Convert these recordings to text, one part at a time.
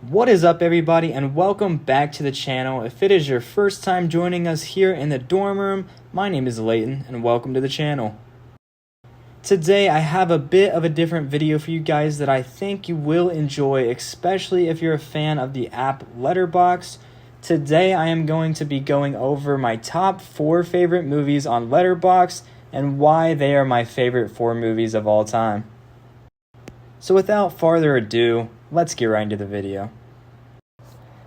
What is up, everybody, and welcome back to the channel. If it is your first time joining us here in the dorm room, my name is Layton and welcome to the channel. Today I have a bit of a different video for you guys that I think you will enjoy, especially if you're a fan of the app Letterboxd. Today I am going to be going over my top 4 favorite movies on Letterboxd and why they are my favorite 4 movies of all time. So without further ado, let's get right into the video.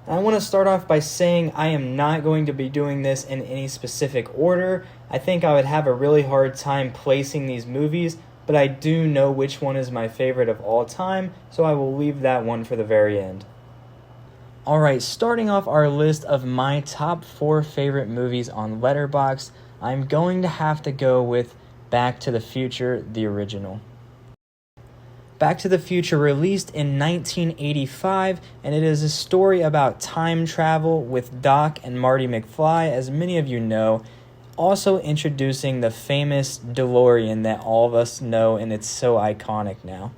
I want to start off by saying I am not going to be doing this in any specific order. I think I would have a really hard time placing these movies, but I do know which one is my favorite of all time, so I will leave that one for the very end. Alright, starting off our list of my top 4 favorite movies on Letterboxd, I'm going to have to go with Back to the Future, the original. Back to the Future released in 1985, and it is a story about time travel with Doc and Marty McFly, as many of you know, also introducing the famous DeLorean that all of us know, and it's so iconic now.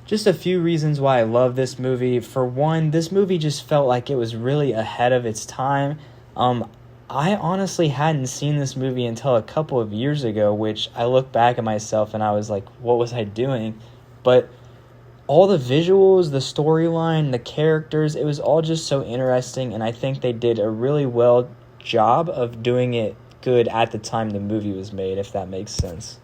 Just a few reasons why I love this movie. For one, this movie just felt like it was really ahead of its time. I honestly hadn't seen this movie until a couple of years ago, which I look back at myself and I was like, what was I doing? But all the visuals, the storyline, the characters, it was all just so interesting, and I think they did a really well job of doing it good at the time the movie was made, if that makes sense.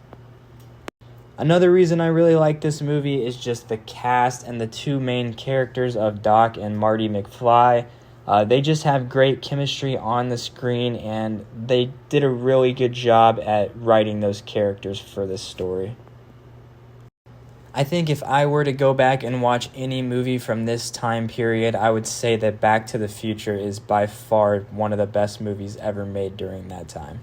Another reason I really like this movie is just the cast and the 2 main characters of Doc and Marty McFly. They just have great chemistry on the screen, and they did a really good job at writing those characters for this story. I think if I were to go back and watch any movie from this time period, I would say that Back to the Future is by far one of the best movies ever made during that time.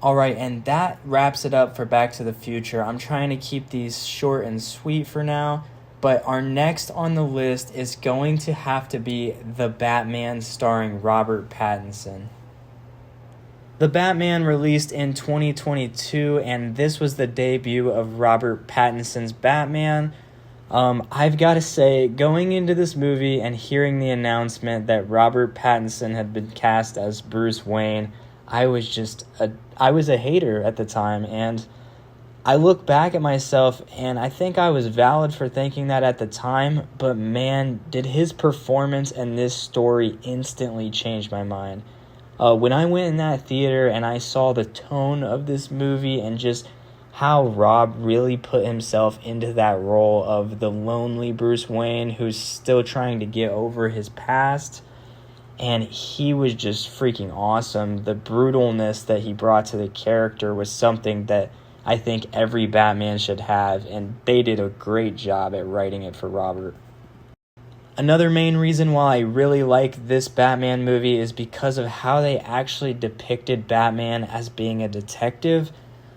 Alright, and that wraps it up for Back to the Future. I'm trying to keep these short and sweet for now, but our next on the list is going to have to be The Batman starring Robert Pattinson. The Batman released in 2022, and this was the debut of Robert Pattinson's Batman. I've got to say, going into this movie and hearing the announcement that Robert Pattinson had been cast as Bruce Wayne, I was a hater at the time, and I look back at myself and I think I was valid for thinking that at the time, but man, did his performance and this story instantly change my mind. When I went in that theater and I saw the tone of this movie and just how Rob really put himself into that role of the lonely Bruce Wayne who's still trying to get over his past, and he was just freaking awesome. The brutalness that he brought to the character was something that I think every Batman should have, and they did a great job at writing it for Robert. Another main reason why I really like this Batman movie is because of how they actually depicted Batman as being a detective.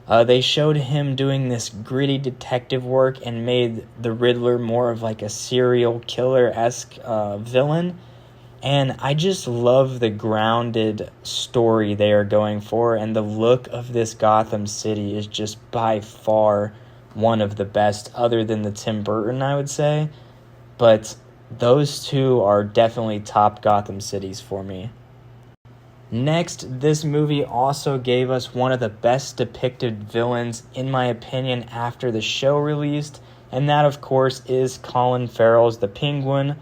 They showed him doing this gritty detective work and made the Riddler more of like a serial killer-esque villain. And I just love the grounded story they are going for, and the look of this Gotham City is just by far one of the best, other than the Tim Burton, I would say. But those 2 are definitely top Gotham cities for me. Next, this movie also gave us one of the best depicted villains, in my opinion, after the show released, and that, of course, is Colin Farrell's The Penguin.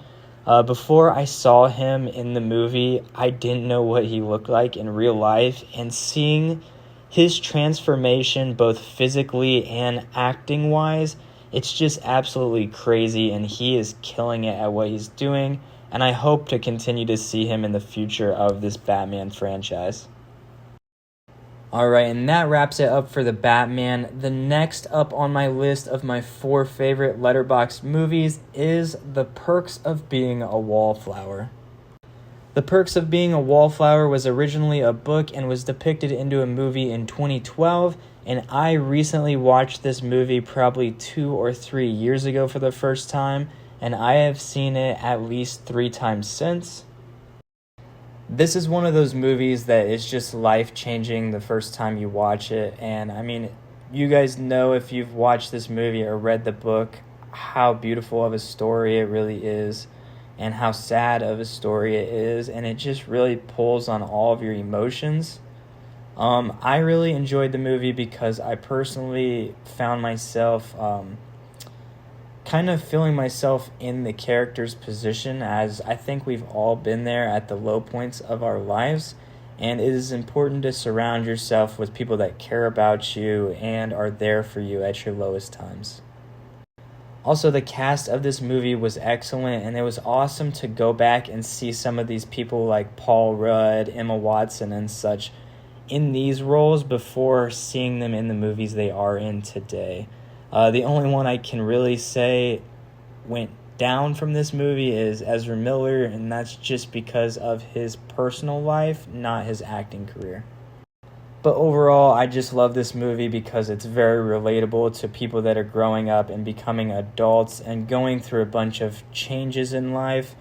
Before I saw him in the movie, I didn't know what he looked like in real life, and seeing his transformation both physically and acting-wise, it's just absolutely crazy, and he is killing it at what he's doing, and I hope to continue to see him in the future of this Batman franchise. Alright, and that wraps it up for the Batman. The next up on my list of my 4 favorite Letterboxd movies is The Perks of Being a Wallflower. The Perks of Being a Wallflower was originally a book and was depicted into a movie in 2012, and I recently watched this movie probably 2 or 3 years ago for the first time, and I have seen it at least 3 times since. This is one of those movies that is just life-changing the first time you watch it, and I mean, you guys know if you've watched this movie or read the book how beautiful of a story it really is. and how sad of a story it is, and it just really pulls on all of your emotions. I really enjoyed the movie because I personally found myself kind of feeling myself in the character's position, as I think we've all been there at the low points of our lives, and it is important to surround yourself with people that care about you and are there for you at your lowest times. Also, the cast of this movie was excellent, and it was awesome to go back and see some of these people like Paul Rudd, Emma Watson, and such in these roles before seeing them in the movies they are in today. The only one I can really say went down from this movie is Ezra Miller, and that's just because of his personal life, not his acting career. But overall, I just love this movie because it's very relatable to people that are growing up and becoming adults and going through a bunch of changes in life.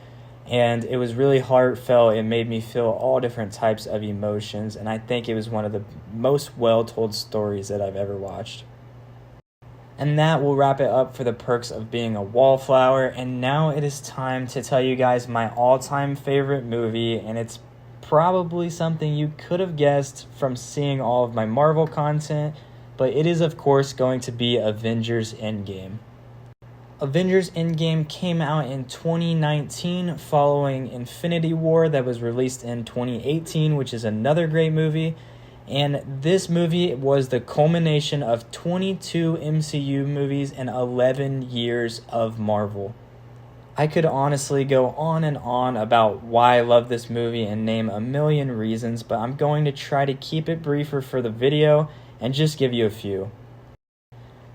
And it was really heartfelt. It made me feel all different types of emotions, and I think it was one of the most well-told stories that I've ever watched. And that will wrap it up for the perks of being a wallflower. And now it is time to tell you guys my all-time favorite movie, and it's probably something you could have guessed from seeing all of my Marvel content, but it is of course going to be Avengers Endgame. Avengers Endgame came out in 2019 following Infinity War that was released in 2018, which is another great movie. And this movie was the culmination of 22 MCU movies and 11 years of Marvel. I could honestly go on and on about why I love this movie and name a million reasons, but I'm going to try to keep it briefer for the video and just give you a few.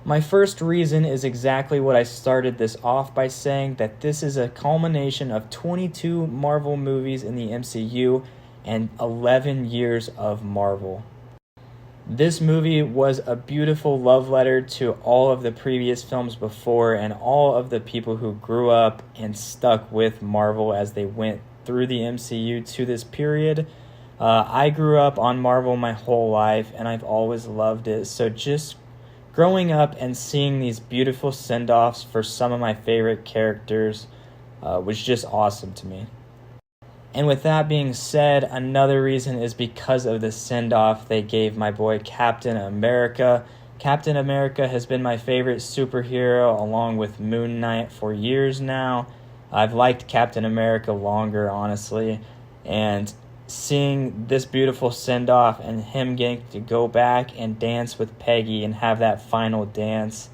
My first reason is exactly what I started this off by saying, that this is a culmination of 22 Marvel movies in the MCU and 11 years of Marvel. This movie was a beautiful love letter to all of the previous films before and all of the people who grew up and stuck with Marvel as they went through the MCU to this period. I grew up on Marvel my whole life and I've always loved it, so just growing up and seeing these beautiful send-offs for some of my favorite characters was just awesome to me. And with that being said, another reason is because of the send-off they gave my boy Captain America. Captain America has been my favorite superhero along with Moon Knight for years now. I've liked Captain America longer, honestly, and seeing this beautiful send-off and him getting to go back and dance with Peggy and have that final dance,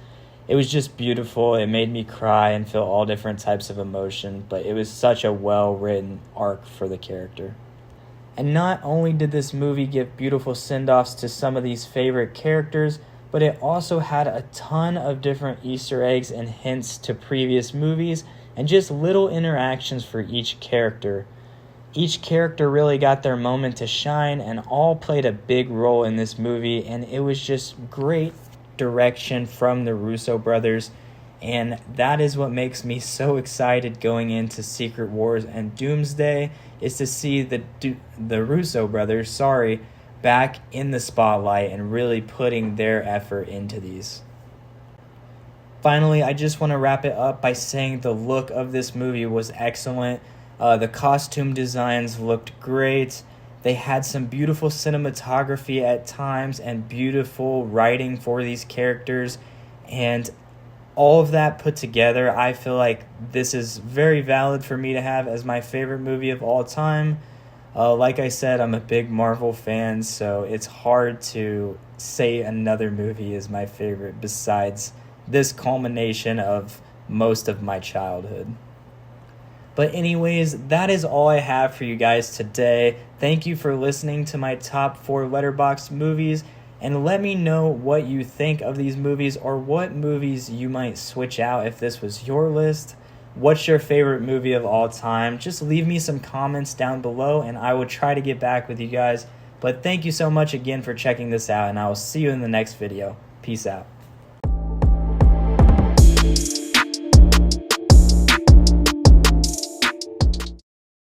it was just beautiful. It made me cry and feel all different types of emotion, but it was such a well-written arc for the character. And not only did this movie give beautiful send-offs to some of these favorite characters, but it also had a ton of different Easter eggs and hints to previous movies and just little interactions for each character. Each character really got their moment to shine and all played a big role in this movie, and it was just great direction from the Russo brothers, and that is what makes me so excited going into Secret Wars and Doomsday, is to see the Russo brothers, back in the spotlight and really putting their effort into these. Finally, I just want to wrap it up by saying the look of this movie was excellent. The costume designs looked great. They had some beautiful cinematography at times and beautiful writing for these characters. And all of that put together, I feel like this is very valid for me to have as my favorite movie of all time. Like I said, I'm a big Marvel fan, so it's hard to say another movie is my favorite besides this culmination of most of my childhood. But anyways, that is all I have for you guys today. Thank you for listening to my top 4 Letterboxd movies, and let me know what you think of these movies or what movies you might switch out if this was your list. What's your favorite movie of all time? Just leave me some comments down below and I will try to get back with you guys. But thank you so much again for checking this out, and I will see you in the next video. Peace out.